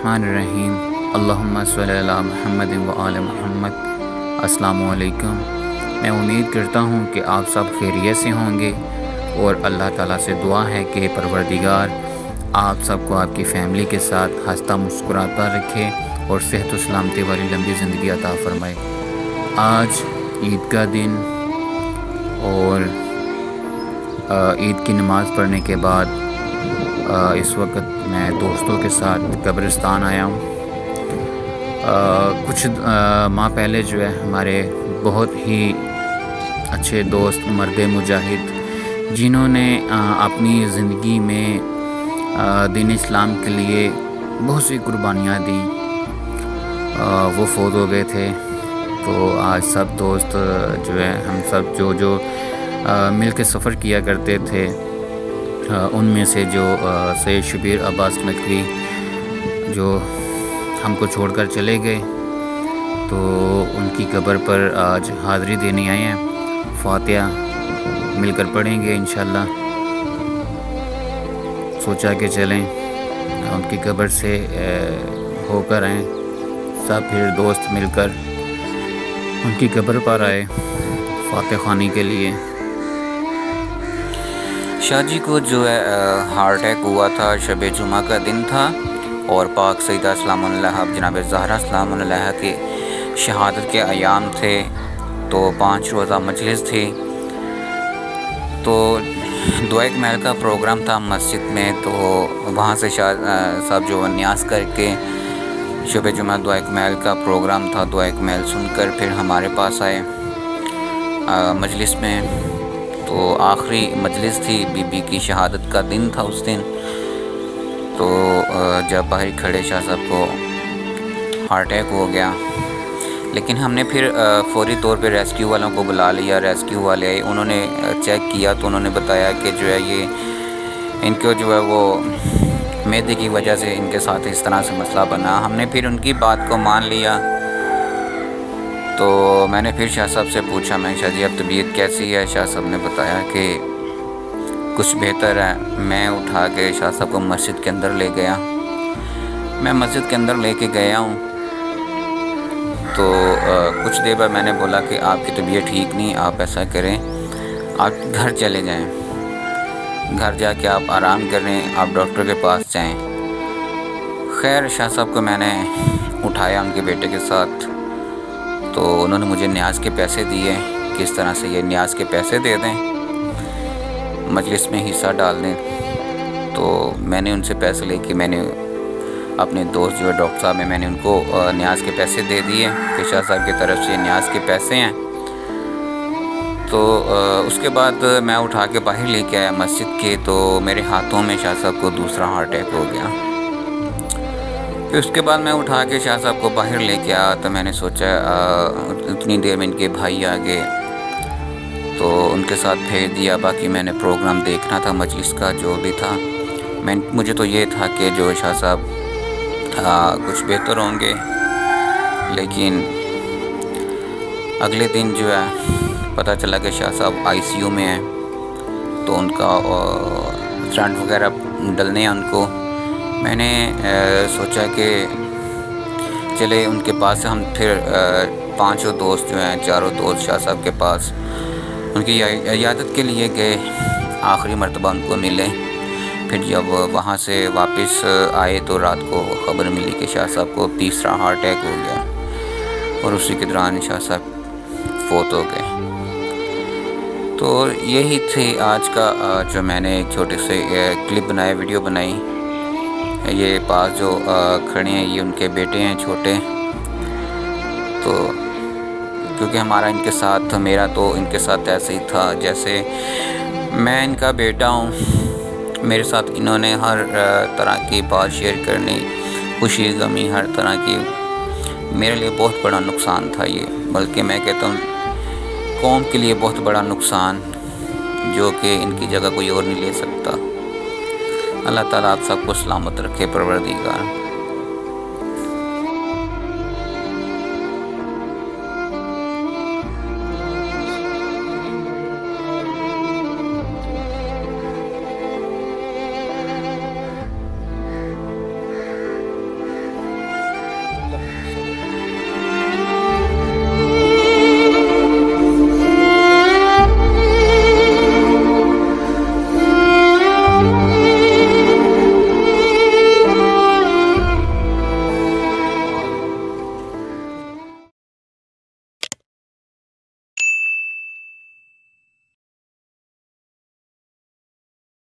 बिस्मिल्लाहिर्रहमानिर्रहीम। अल्लाहुम्मा सल्लि अला मुहम्मद व आले मुहम्मद। अस्सलामु अलैकुम। मैं उम्मीद करता हूँ कि आप सब खैरियत से होंगे और अल्लाह ताला से दुआ है कि परवरदिगार आप सबको आपकी फ़ैमिली के साथ हंसता मुस्कुराता रखे और सेहत व सलामती वाली लंबी ज़िंदगी अता फ़रमाए। आज ईद का दिन और ईद की नमाज़ पढ़ने के बाद इस वक्त मैं दोस्तों के साथ कब्रिस्तान आया हूँ। कुछ माह पहले जो है हमारे बहुत ही अच्छे दोस्त मर्द मुजाहिद जिन्होंने अपनी ज़िंदगी में दीन इस्लाम के लिए बहुत सी कुर्बानियाँ दी, वो फ़ौत हो गए थे। तो आज सब दोस्त जो है हम सब जो मिल के सफ़र किया करते थे, उनमें से जो सैयद शबीर अब्बास नकवी जो हमको छोड़कर चले गए, तो उनकी कब्र पर आज हाज़री देने आए हैं। फातिहा मिलकर पढ़ेंगे इंशाल्लाह। सोचा कि चलें उनकी कब्र से होकर आएँ, सब फिर दोस्त मिलकर उनकी कब्र पर आए फातिहा ख़वानी के लिए। शाह जी को जो है हार्ट अटैक हुआ था, शब जुमा का दिन था और पाक सईदा सलाम अलैहा जनाब ज़हरा सलाम अलैहा के शहादत के अयाम थे। तो 5 रोज़ा मजलिस थी। तो दुआए महल का प्रोग्राम था मस्जिद में, तो वहाँ से शाह साहब जो न्यास करके शब जुमा दुआए महल का प्रोग्राम था, दुआए महल सुनकर फिर हमारे पास आए मजलिस में। तो आखिरी मजलिस थी, बीबी की शहादत का दिन था उस दिन। तो जब बाहर खड़े शाह साहब को हार्ट अटैक हो गया, लेकिन हमने फिर फौरी तौर पे रेस्क्यू वालों को बुला लिया। रेस्क्यू वाले आए, उन्होंने चेक किया तो उन्होंने बताया कि जो है ये इनको जो है वो मैदे की वजह से इनके साथ इस तरह से मसला बना। हमने फिर उनकी बात को मान लिया। तो मैंने फिर शाह साहब से पूछा, मैं शाह जी अब तबीयत कैसी है? शाह साहब ने बताया कि कुछ बेहतर है। मैं उठा के शाह साहब को मस्जिद के अंदर ले गया। मैं मस्जिद के अंदर लेके गया हूँ तो कुछ देर बाद मैंने बोला कि आपकी तबीयत ठीक नहीं, आप ऐसा करें आप घर चले जाएं, घर जाके आप आराम करें, आप डॉक्टर के पास जाएं। खैर शाह साहब को मैंने उठाया उनके बेटे के साथ। तो उन्होंने मुझे न्याज के पैसे दिए, किस तरह से ये न्याज के पैसे दे दें, मजलिस में हिस्सा डाल दें। तो मैंने उनसे पैसे लेके मैंने अपने दोस्त जो है डॉक्टर साहब में मैंने उनको न्याज के पैसे दे दिए कि शाह साहब की तरफ से न्याज के पैसे हैं। तो उसके बाद मैं उठा के बाहर लेके आया मस्जिद के, तो मेरे हाथों में शाह साहब को दूसरा हार्ट अटैक हो गया। फिर उसके बाद मैं उठा के शाह साहब को बाहर लेके आया। तो मैंने सोचा उतनी देर में इनके भाई आ गए तो उनके साथ भेज दिया। बाकी मैंने प्रोग्राम देखना था मजलिस का जो भी था। मुझे तो ये था कि जो शाह साहब कुछ बेहतर होंगे, लेकिन अगले दिन जो है पता चला कि शाह साहब आईसीयू में हैं। तो उनका स्टंट वगैरह डलने हैं उनको। मैंने सोचा कि चले उनके पास हम फिर 5 दोस्त जो हैं, 4 दोस्त शाह साहब के पास उनकी इयादत के लिए गए। आखिरी मर्तबा उनको मिले। फिर जब वहाँ से वापस आए तो रात को ख़बर मिली कि शाह साहब को तीसरा हार्ट अटैक हो गया और उसी के दौरान शाह साहब फ़ौत हो गए। तो यही थी आज का जो मैंने एक छोटे से क्लिप बनाया, वीडियो बनाई। ये पास जो खड़े हैं ये उनके बेटे हैं छोटे। तो क्योंकि हमारा इनके साथ, मेरा तो इनके साथ ऐसे ही था जैसे मैं इनका बेटा हूँ। मेरे साथ इन्होंने हर तरह की बात शेयर करनी, खुशी गमी हर तरह की। मेरे लिए बहुत बड़ा नुकसान था ये, बल्कि मैं कहता हूँ कौम के लिए बहुत बड़ा नुकसान, जो कि इनकी जगह कोई और नहीं ले सकता। अल्लाह ताला आप सबको सलामत रखे परवरदिगार।